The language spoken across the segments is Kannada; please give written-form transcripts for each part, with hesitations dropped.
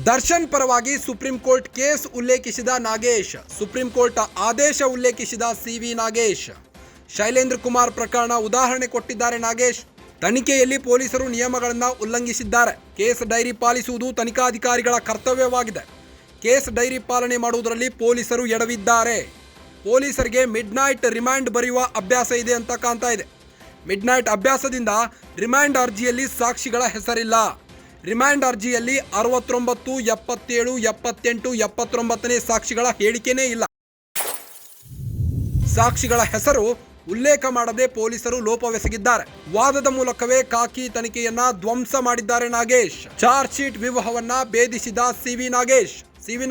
ದರ್ಶನ್ ಪರವಾಗಿ ಸುಪ್ರೀಂ ಕೋರ್ಟ್ ಕೇಸ್ ಉಲ್ಲೇಖಿಸಿದ ನಾಗೇಶ್, ಸುಪ್ರೀಂ ಕೋರ್ಟ್ ಆದೇಶ ಉಲ್ಲೇಖಿಸಿದ ಸಿವಿ ನಾಗೇಶ್. ಶೈಲೇಂದ್ರ ಕುಮಾರ್ ಪ್ರಕರಣ ಉದಾಹರಣೆ ಕೊಟ್ಟಿದ್ದಾರೆ ನಾಗೇಶ್. ತನಿಖೆಯಲ್ಲಿ ಪೊಲೀಸರು ನಿಯಮಗಳನ್ನು ಉಲ್ಲಂಘಿಸಿದ್ದಾರೆ. ಕೇಸ್ ಡೈರಿ ಪಾಲಿಸುವುದು ತನಿಖಾಧಿಕಾರಿಗಳ ಕರ್ತವ್ಯವಾಗಿದೆ. ಕೇಸ್ ಡೈರಿ ಪಾಲನೆ ಮಾಡುವುದರಲ್ಲಿ ಪೊಲೀಸರು ಎಡವಿದ್ದಾರೆ. ಪೊಲೀಸರಿಗೆ ಮಿಡ್ ನೈಟ್ ರಿಮಾಂಡ್ ಬರೆಯುವ ಅಭ್ಯಾಸ ಇದೆ ಅಂತ ಕಾಣ್ತಾ ಇದೆ. ಮಿಡ್ ನೈಟ್ ಅಭ್ಯಾಸದಿಂದ ರಿಮಾಂಡ್ ಅರ್ಜಿಯಲ್ಲಿ ಸಾಕ್ಷಿಗಳ ಹೆಸರಿಲ್ಲ. ರಿಮಾಂಡ್ ಅರ್ಜಿಯಲ್ಲಿ 69, 77, 78, 79ನೇ ಸಾಕ್ಷಿಗಳ ಹೇಳಿಕೆನೇ ಇಲ್ಲ. ಸಾಕ್ಷಿಗಳ ಹೆಸರು ಉಲ್ಲೇಖ ಮಾಡದೆ ಪೊಲೀಸರು ಲೋಪವೆಸಗಿದ್ದಾರೆ. ವಾದದ ಮೂಲಕವೇ ಖಾಕಿ ತನಿಖೆಯನ್ನ ಧ್ವಂಸ ಮಾಡಿದ್ದಾರೆ ನಾಗೇಶ್. ಚಾರ್ಜ್ ಶೀಟ್ ವಿವಾಹವನ್ನ ಭೇದಿಸಿದ ಸಿವಿ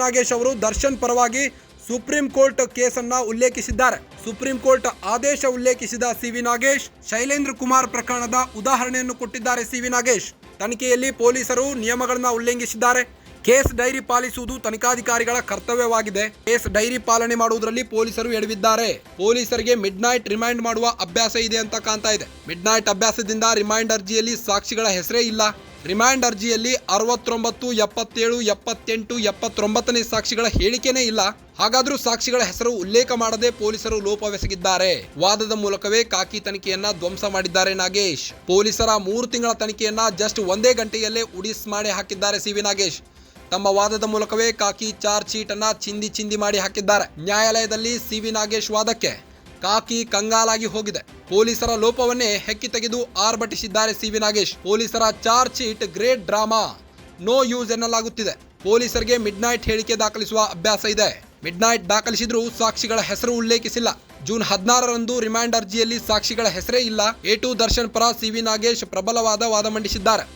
ನಾಗೇಶ್ ಅವರು ದರ್ಶನ್ ಪರವಾಗಿ ಸುಪ್ರೀಂ ಕೋರ್ಟ್ ಕೇಸನ್ನ ಉಲ್ಲೇಖಿಸಿದ್ದಾರೆ. ಸುಪ್ರೀಂ ಕೋರ್ಟ್ ಆದೇಶ ಉಲ್ಲೇಖಿಸಿದ ಸಿವಿ ನಾಗೇಶ್ ಶೈಲೇಂದ್ರ ಕುಮಾರ್ ಪ್ರಕರಣದ ಉದಾಹರಣೆಯನ್ನು ಕೊಟ್ಟಿದ್ದಾರೆ. ಸಿವಿ ನಾಗೇಶ್, ತನಿಖೆಯಲ್ಲಿ ಪೊಲೀಸರು ನಿಯಮಗಳನ್ನು ಉಲ್ಲಂಘಿಸಿದ್ದಾರೆ. ಕೇಸ್ ಡೈರಿ ಪಾಲಿಸುವುದು ತನಿಖಾಧಿಕಾರಿಗಳ ಕರ್ತವ್ಯವಾಗಿದೆ. ಕೇಸ್ ಡೈರಿ ಪಾಲನೆ ಮಾಡುವುದರಲ್ಲಿ ಪೊಲೀಸರು ಎಡವಿದ್ದಾರೆ. ಪೊಲೀಸರಿಗೆ ಮಿಡ್ ನೈಟ್ ರಿಮೈಂಡ್ ಮಾಡುವ ಅಭ್ಯಾಸ ಇದೆ ಅಂತ ಕಾಣ್ತಾ ಇದೆ. ಮಿಡ್ ನೈಟ್ ಅಭ್ಯಾಸದಿಂದ ರಿಮೈಂಡ್ ಅರ್ಜಿಯಲ್ಲಿ ಸಾಕ್ಷಿಗಳ ಹೆಸರೇ ಇಲ್ಲ. ರಿಮೈಂಡ್ ಅರ್ಜಿಯಲ್ಲಿ 69, 77, 78, 79ನೇ ಸಾಕ್ಷಿಗಳ ಹೇಳಿಕೆನೇ ಇಲ್ಲ. ಹಾಗಾದ್ರೂ ಸಾಕ್ಷಿಗಳ ಹೆಸರು ಉಲ್ಲೇಖ ಮಾಡದೆ ಪೊಲೀಸರು ಲೋಪವೆಸಗಿದ್ದಾರೆ. ವಾದದ ಮೂಲಕವೇ ಖಾಕಿ ತನಿಖೆಯನ್ನ ಧ್ವಂಸ ಮಾಡಿದ್ದಾರೆ ನಾಗೇಶ್. ಪೊಲೀಸರ 3 ತಿಂಗಳ ತನಿಖೆಯನ್ನ ಜಸ್ಟ್ ಒಂದೇ ಗಂಟೆಯಲ್ಲೇ ಉಡಿಸ್ ಮಾಡಿ ಹಾಕಿದ್ದಾರೆ ಸಿವಿ ನಾಗೇಶ್. ತಮ್ಮ ವಾದದ ಮೂಲಕವೇ ಖಾಕಿ ಚಾರ್ಜ್ ಶೀಟ್ ಅನ್ನ ಚಿಂದಿ ಮಾಡಿ ಹಾಕಿದ್ದಾರೆ. ನ್ಯಾಯಾಲಯದಲ್ಲಿ ಸಿವಿ ನಾಗೇಶ್ ವಾದಕ್ಕೆ ಖಾಕಿ ಕಂಗಾಲಾಗಿ ಹೋಗಿದೆ. ಪೊಲೀಸರ ಲೋಪವನ್ನೇ ಹೆಕ್ಕಿ ತೆಗೆದು ಆರ್ಭಟಿಸಿದ್ದಾರೆ ಸಿವಿ ನಾಗೇಶ್. ಪೊಲೀಸರ charge sheet great drama, no use ಎನ್ನಲಾಗುತ್ತಿದೆ. ಪೊಲೀಸರಿಗೆ ಮಿಡ್ ನೈಟ್ ಹೇಳಿಕೆ ದಾಖಲಿಸುವ ಅಭ್ಯಾಸ ಇದೆ. ಮಿಡ್ ನೈಟ್ ದಾಖಲಿಸಿದ್ರೂ ಸಾಕ್ಷಿಗಳ ಹೆಸರು ಉಲ್ಲೇಖಿಸಿಲ್ಲ. ಜೂನ್ 16ರಂದು ರಿಮಾಂಡ್ ಅರ್ಜಿಯಲ್ಲಿ ಸಾಕ್ಷಿಗಳ ಹೆಸರೇ ಇಲ್ಲ. A2 ದರ್ಶನ್ ಪರ ಸಿವಿ ನಾಗೇಶ್ ಪ್ರಬಲವಾದ ವಾದ ಮಂಡಿಸಿದ್ದಾರೆ.